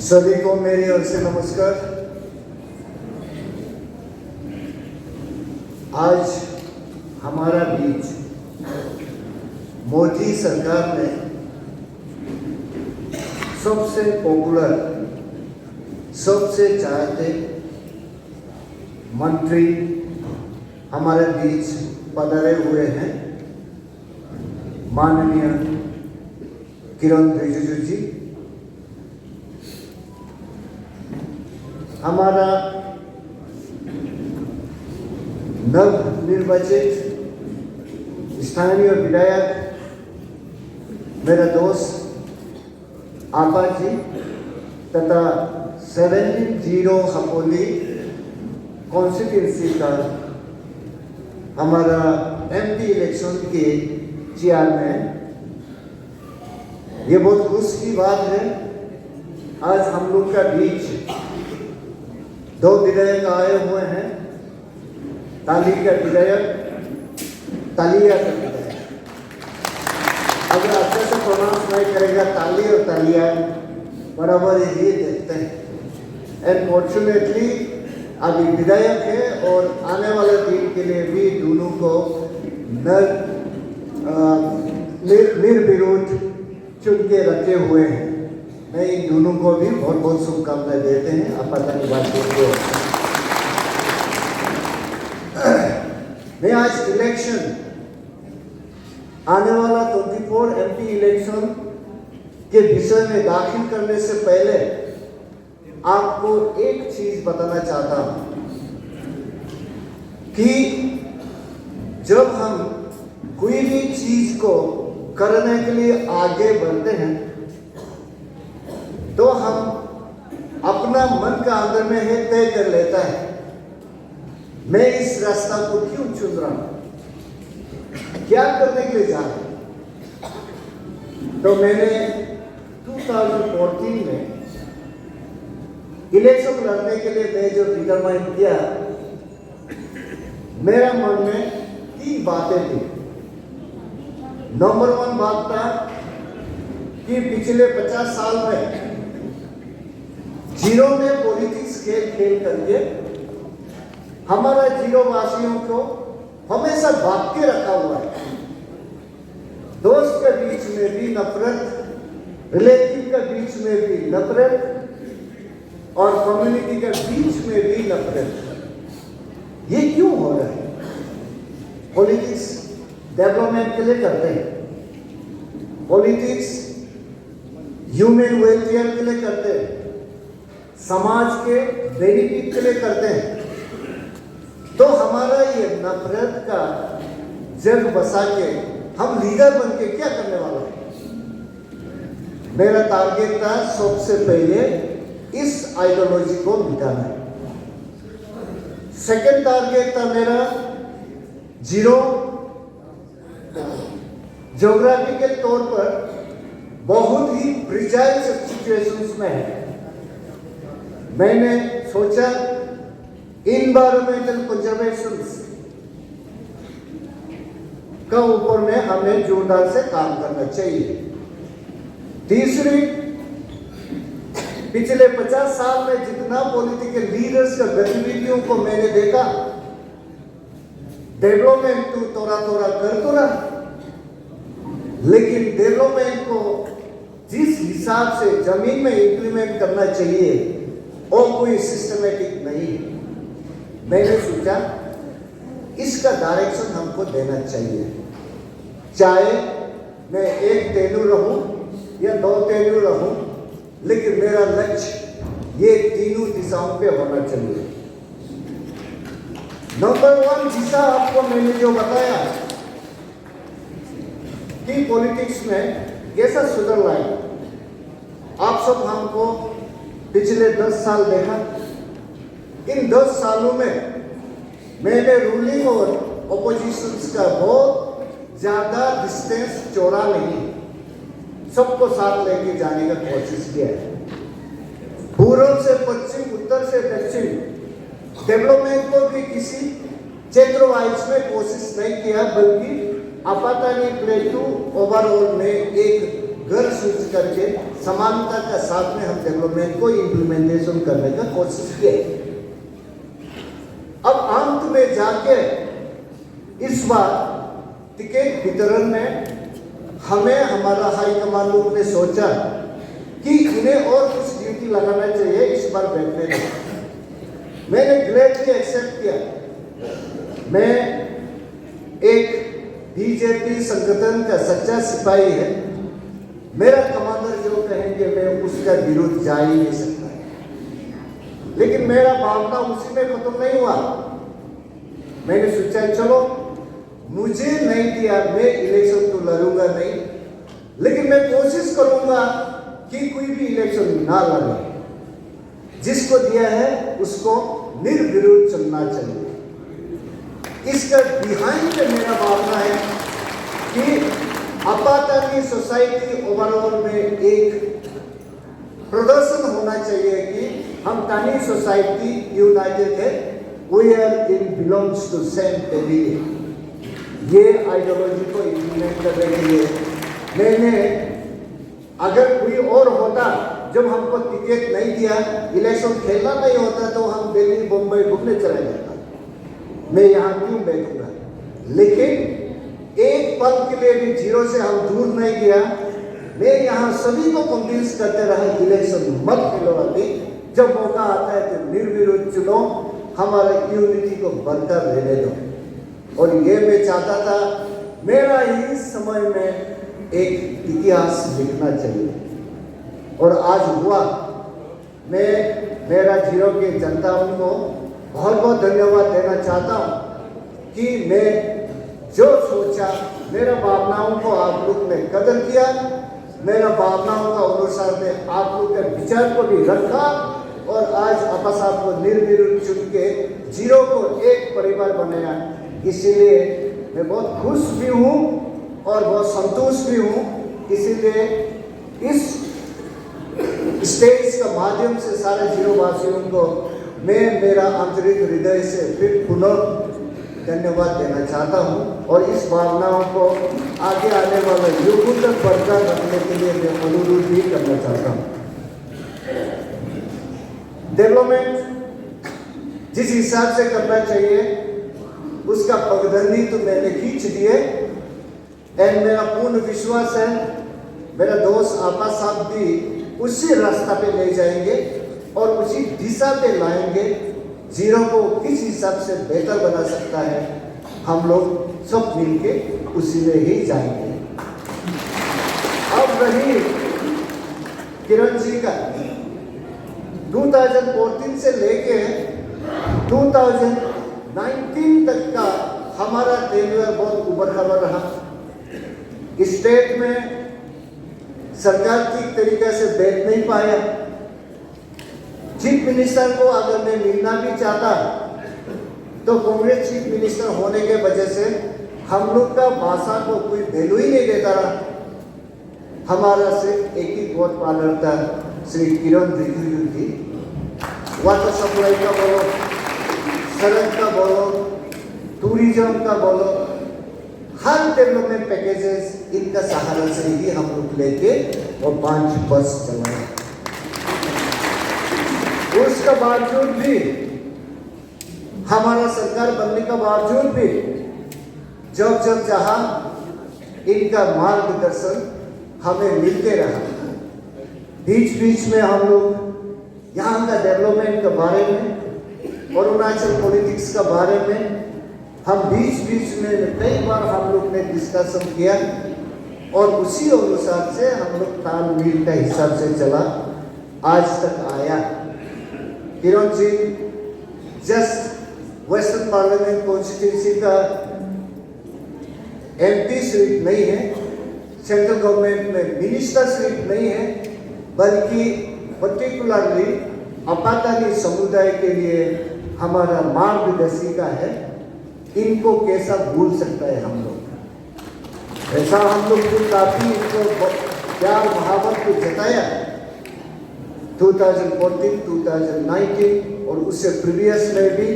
सभी को मेरी ओर से नमस्कार। आज हमारा बीच मोदी सरकार ने सबसे पॉपुलर, सबसे चाहते मंत्री हमारे बीच पधारे हुए हैं, माननीय किरण रिजिजू जी। हमारा नव निर्वाचित स्थानीय विधायक मेरा दोस्त आपा जी तथा 70 हपोली कॉन्स्टिट्यूंसी का हमारा एमपी इलेक्शन के चेयरमैन, ये बहुत खुशी की बात है। आज हम लोग का बीच 2 विधायक आए हुए हैं, ताली का विधायक, तालिया का विधायक। अगर अच्छे से प्रोनाउंस नहीं करेगा ताली और तालिया बराबर ही देखते हैं। अनफॉर्चुनेटली अभी विधायक है और आने वाले दिन के लिए भी दोनों को निर्विरोध चुन के रखे हुए हैं। मैं इन दोनों को भी बहुत बहुत शुभकामनाएं देते हैं। आप धन्यवाद देते हो। मैं आज इलेक्शन आने वाला 24 एमपी इलेक्शन के विषय में दाखिल करने से पहले आपको एक चीज बताना चाहता हूं कि जब हम कोई भी चीज को करने के लिए आगे बढ़ते हैं तो हम अपना मन का अंदर में है तय कर लेता है, मैं इस रास्ता को क्यों चुन रहा हूं, क्या करने के लिए जा रहा हूं। तो मैंने 2014 में इलेक्शन लड़ने के लिए मैं जो डिटरमाइन किया, मेरा मन में 3 बातें थी। नंबर 1 बात था कि पिछले 50 साल में जीरो में पॉलिटिक्स खेल करके हमारा जीरो वासियों को हमेशा भाग के रखा हुआ है। दोस्त के बीच में भी नफरत, रिलेटिव के बीच में भी नफरत और कम्युनिटी के बीच में भी नफरत। ये क्यों हो रहा है? पॉलिटिक्स डेवलपमेंट के लिए करते हैं, पॉलिटिक्स ह्यूमन वेलफेयर के लिए करते हैं, समाज के बेनिफिट के लिए करते हैं। तो हमारा ये नफरत का जग बसा के हम लीडर बन के क्या करने वाला है? मेरा टारगेट था सबसे पहले इस आइडियोलॉजी को मिटाना। सेकंड टारगेट था मेरा जीरो ज्योग्राफिकल तौर पर बहुत ही प्रिजाइल सिचुएशंस में है। मैंने सोचा इन्वायरमेंटल कंजर्वेशन का ऊपर में हमें जोरदार से काम करना चाहिए। तीसरी, पिछले 50 साल में जितना पॉलिटिकल लीडर्स का गतिविधियों को मैंने देखा, डेवलपमेंट तो थोड़ा कर तो रहा, लेकिन डेवलपमेंट को जिस हिसाब से जमीन में इंप्लीमेंट करना चाहिए वो कोई सिस्टमेटिक नहीं है। मैंने सोचा इसका डायरेक्शन हमको देना चाहिए, चाहे मैं 1 टेन्यूर रहूं या 2 टेन्यूर रहूं, लेकिन मेरा लक्ष्य ये तीनों दिशाओं पे होना चाहिए। नंबर 1 दिशा आपको मैंने जो बताया कि पॉलिटिक्स में कैसा सुधर लाए। आप सब हमको पिछले 10 साल देखा। इन 10 सालों में मैंने रूलिंग और ओपोजिशंस का बहुत ज्यादा डिस्टेंस छोड़ा नहीं, सबको साथ लेके जाने का कोशिश किया है। पूर्व से पश्चिम, उत्तर से दक्षिण, डेवलपमेंट को भी किसी क्षेत्र वाइज में कोशिश नहीं किया, बल्कि आपातानी प्लेटू ओवरऑल में एक घर सोच करके समानता का साथ में हम डेवलपमेंट को इम्प्लीमेंटेशन करने का कोशिश किए। अब अंत में जाके इस बार टिकट वितरण में हमें हमारा हाईकमान लोग ने सोचा कि इन्हें और कुछ ड्यूटी लगाना चाहिए इस बार बैठने में। मैंने ग्लेडली एक्सेप्ट किया। मैं एक बीजेपी संगठन का सच्चा सिपाही है, मेरा कमांडर जो कहेंगे मैं उसका विरोध जा ही नहीं सकता। लेकिन मेरा भावना उसी में खत्म नहीं हुआ। मैंने सोचा चलो मुझे नहीं दिया, मैं इलेक्शन तो लड़ूंगा नहीं, लेकिन मैं कोशिश करूंगा कि कोई भी इलेक्शन ना लड़े। जिसको दिया है उसको निर्विरोध चुनना चाहिए। इसका बिहाइंड मेरा भावना है कि आपातकालीन सोसाइटी ओवरऑल में एक प्रदर्शन होना चाहिए कि हम तानी सोसाइटी यूनाइटेड है, we are in belongs to same pavilion. ये आइडियोलॉजी को इम्प्लीमेंट करने के लिए मैंने, अगर कोई और होता जब हमको टिकट नहीं दिया, इलेक्शन खेलना नहीं होता तो हम दिल्ली मुंबई घूमने चले जाता, मैं यहाँ क्यों बैठूंगा। लेकिन एक पल के लिए भी जीरो से हम दूर नहीं गया। मैं यहाँ सभी को कन्विंस करते रहा इलेक्शन मत खेलो, अभी जब मौका आता है तो निर्विरोध चुनो, हमारा यूनिटी को बरकरार रहने दो। और ये मैं चाहता था मेरा ही समय में एक इतिहास लिखना चाहिए और आज हुआ। मैं मेरा जीरो के जनताओं को बहुत बहुत धन्यवाद देना चाहता हूँ कि मैं जो सोचा मेरा भावनाओं को आप लोग ने कदर किया, मेरा भावनाओं का अनुसार में आप लोग के विचार को भी रखा और आज आपा साहब को निर्विरोध चुन के जीरो को एक परिवार बनाया। इसीलिए मैं बहुत खुश भी हूँ और बहुत संतुष्ट भी हूँ। इसीलिए इस स्टेज का माध्यम से सारे जीरो वासियों को मैं मेरा आंतरिक हृदय से फिर पुनः धन्यवाद देना चाहता हूँ और इस भावनाओं को आगे आने वाले युगों तक बरकरार रखने के लिए मैं अनुरोध भी करना चाहता हूँ। डेवलपमेंट जिस हिसाब से करना चाहिए उसका पगडंडी तो मैंने खींच दिए एंड मेरा पूर्ण विश्वास है मेरा दोस्त आपा साहब भी उसी रास्ता पे ले जाएंगे और उसी दिशा पे लाएंगे। जीरो को किस हिसाब से बेहतर बना सकता है, हम लोग सब मिलके उसी में ही जाएंगे। अब रही किरण जी का 2014 से लेके 2019 तक का हमारा टेन्योर बहुत उबड़ खाबड़ रहा। स्टेट में सरकार ठीक तरीके से बैठ नहीं पाया। चीफ मिनिस्टर को अगर मैं मिलना भी चाहता तो कांग्रेस चीफ मिनिस्टर होने के वजह से हम लोग का भाषा को कोई वैल्यू ही नहीं देता रहा। हमारा सिर्फ एक ही वोट पार्लर था, श्री किरण रिजिजू जी। वाटर सप्लाई का बोलो, सड़क का बोलो, टूरिज्म का बोलो, हर डेवलपमेंट पैकेजेस इनका सहारा से ही हम लोग लेके और 5 बस चलाए। उसका बावजूद भी हमारा सरकार बनने का बावजूद भी जब जब जहां इनका मार्गदर्शन हमें मिलते रहा। बीच बीच में हम लोग यहाँ का डेवलपमेंट के बारे में, अरुणाचल पॉलिटिक्स का बारे में हम बीच बीच में कई बार हम लोग ने डिस्कशन किया और उसी अनुसार से हम लोग तालमेल का हिसाब से चला, आज तक आया। Kiran ji just western parliament constituency का एमपी सिर्फ नहीं है, सेंट्रल गवर्नमेंट में मिनिस्टर सिर्फ नहीं है, बल्कि पर्टिकुलरली आपातकालीन समुदाय के लिए हमारा मार्गदर्शिका है। इनको कैसा भूल सकता है हम लोग। ऐसा हम लोग को काफी इनको प्यार मोहब्बत को जताया 2014, 2019 और उससे प्रीवियस में भी।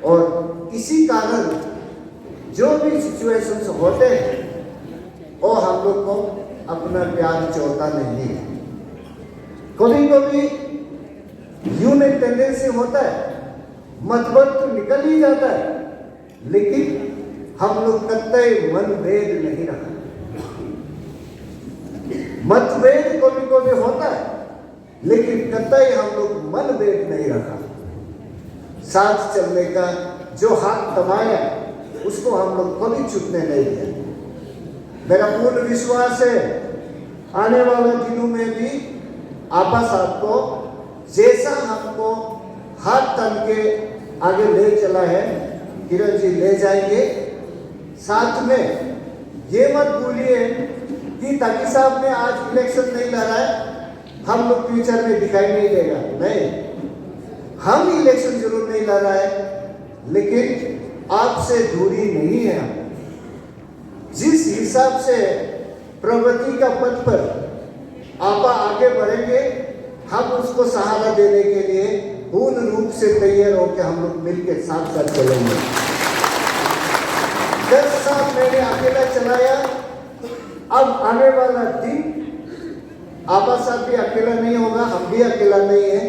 और इसी कारण जो भी सिचुएशंस होते हैं वो हम लोग को अपना प्यार छोड़ता नहीं है। कभी कभी ह्यूमन टेंडेंसी होता है, मतभेद तो निकल ही जाता है, लेकिन हम लोग कतई मनभेद नहीं रखा। मतभेद कभी कभी होता है, लेकिन कतई हम लोग मनभेद नहीं रखा। साथ चलने का जो हाथ थमाया उसको हम लोग कभी छूटने नहीं दिया। मेरा पूर्ण विश्वास है आने वाले दिनों में भी आपा साहब को जैसा हमको हाथ थाम के आगे ले चला है, किरण जी ले जाएंगे। साथ में ये मत भूलिए कि ताकि साहब ने आज इलेक्शन नहीं लड़ा है, हम लोग फ्यूचर में दिखाई नहीं देगा। नहीं, हम इलेक्शन जरूर नहीं लड़ा है, लेकिन आपसे दूरी नहीं है। जिस हिसाब से प्रगति का पथ पर आप आगे बढ़ेंगे, हम उसको सहारा देने के लिए पूर्ण रूप से तैयार होकर हम लोग मिलकर साथ साथ चलेंगे। 10 साल मैंने अकेला चलाया, अब आने वाला दिन आपा साहब भी अकेला नहीं होगा, हम भी अकेला नहीं है।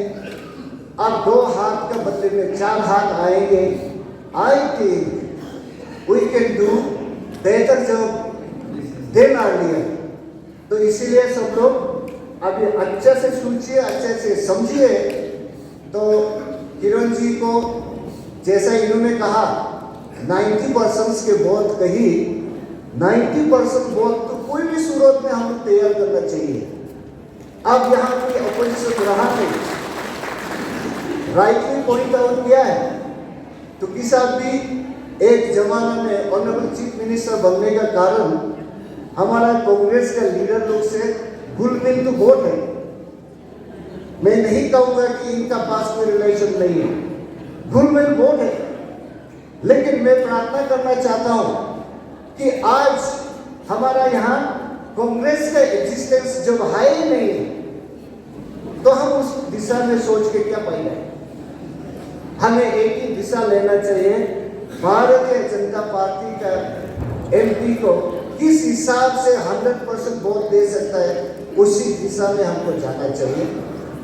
अब 2 हाथ के बदले में 4 हाथ आएंगे। I think we can do बेहतर जॉब देन अर्लियर। तो इसीलिए सब लोग अभी अच्छे से सोचिए, अच्छे से समझिए। तो किरण जी को जैसा इन्होंने कहा 90% के वोट कही, 90% वोट तो कोई भी सूरत में हम तैयार करना चाहिए। अब यहाँ कोई अपोजिशन रहा नहीं, राइटली पॉइंट आउट किया है। तो किसा भी एक जमाने में ऑनरेबल चीफ मिनिस्टर बनने का कारण हमारा कांग्रेस का लीडर लोग से घुल-मिल तो बहुत है। मैं नहीं कहूँगा कि इनका पास कोई रिलेशन नहीं है, घुल-मिल बहुत है, लेकिन मैं प्रार्थना करना चाहता हूँ कि आज हमारा यहाँ कांग्रेस का एग्जिस्टेंस जब है ही नहीं है, तो हम उस दिशा में सोच के क्या पाएंगे। हमें एक ही दिशा लेना चाहिए, भारतीय जनता पार्टी का एमपी को किस हिसाब से 100% वोट दे सकता है, उसी दिशा में हमको जाना चाहिए।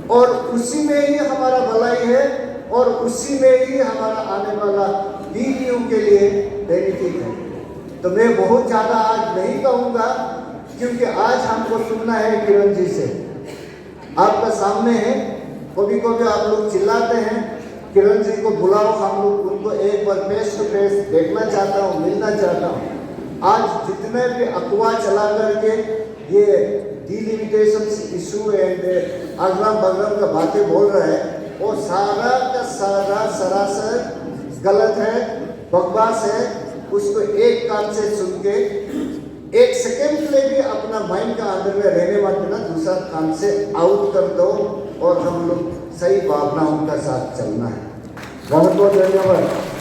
और उसी में ही हमारा भलाई है, और उसी में ही हमारा आने वाला पीढ़ियों के लिए बेनिफिट है। तो मैं बहुत ज़्यादा आज नहीं कहूँगा, क्योंकि आज हमको सुनना है किरण जी से, आपका सामने है। कभी कभी आप लोग चिल्लाते हैं, किरण जी को बुलाओ, हम लोग उनको एक बार फेस टू फेस देखना चाहता हूँ, मिलना चाहता हूँ। आज जितने भी अफवाह चला करके ये डिलिमिटेशन इशू एंड अगरम बगरम का बातें बोल रहा है, वो सारा का सारा सरासर गलत है, बकवास है। उसको एक कान से सुन के 1 सेकेंड के लिए भी अपना माइंड का अंदर में रहने मत देना, दूसरा कान से आउट कर दो, और हम लोग सही भावनाओं का साथ चलना है। बहुत बहुत धन्यवाद।